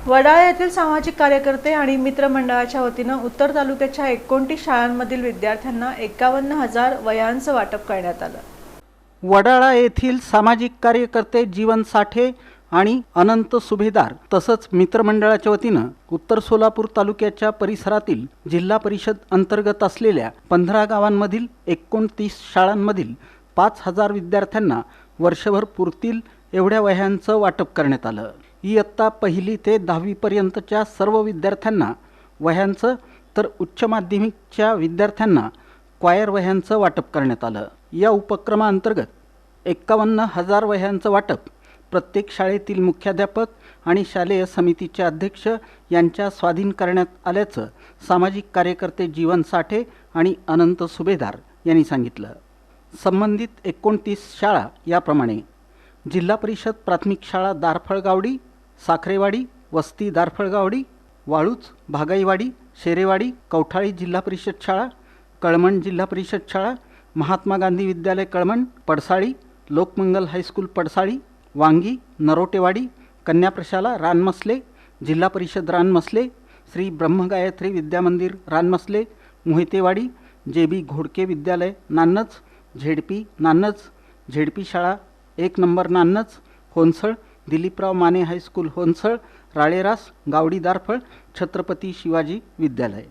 वडाळा येथील सामाजिक कार्यकर्ते आणि मित्रमंडळाच्या वतीनं उत्तर तालुक्याच्या 29 शाळांमधील विद्यार्थ्यांना 51,000 वह्यांचं वाटप करण्यात आलं। वडाळा येथील सामाजिक कार्यकर्ते जीवन साठे आणि अनंत सुभेदार तसंच मित्रमंडळाच्या वतीनं उत्तर सोलापूर तालुक्याच्या परिसरातील जिल्हा परिषद अंतर्गत असलेल्या 15 गावांमधील 29 शाळांमधील 5,000 विद्यार्थ्यांना वर्षभर पुरतील एवढ्या वह्यांचं वाटप करण्यात आलं। इयत्ता 1ली ते 10वी पर्यंतच्या सर्व विद्यार्थ्यांना वह्यांचं तर उच्च माध्यमिकच्या विद्यार्थ्यांना क्वायर वह्यांचं वाटप करण्यात आलं। या उपक्रमाअंतर्गत 51,000 वह्यांचं वाटप प्रत्येक शाळेतील मुख्याध्यापक आणि शालेय समितीचे अध्यक्ष यांच्या स्वाधीन करण्यात आल्याचं सामाजिक कार्यकर्ते जीवन साठे आणि अनंत सुभेदार यांनी सांगितलं। संबंधित 29 शाळा याप्रमाणे जिल्हा परिषद प्राथमिक शाळा दारफळगावडी, साखरेवाडी, वस्ती दारफळगावडी, वाळूज, भागाईवाडी, शेरेवाडी, कवठाळी जिल्हा परिषद शाळा, कळमण जिल्हा परिषद शाळा, महात्मा गांधी विद्यालय कळमण, पडसाळी, लोकमंगल हायस्कूल पडसाळी, वांगी, नरोटेवाडी, कन्याप्रशाला रानमसले, जिल्हा परिषद रानमसले, श्री ब्रह्मगायत्री विद्यामंदिर रानमसले, मोहितेवाडी, JB घोडके विद्यालय नान्नज, झेडपी नान्नज, झेडपी शाळा 1 नंबर नान्नज, होनसळ, दिलीपराव माने हायस्कूल होनसळ, राळेरास, गावडी दारफळ, छत्रपती शिवाजी विद्यालय।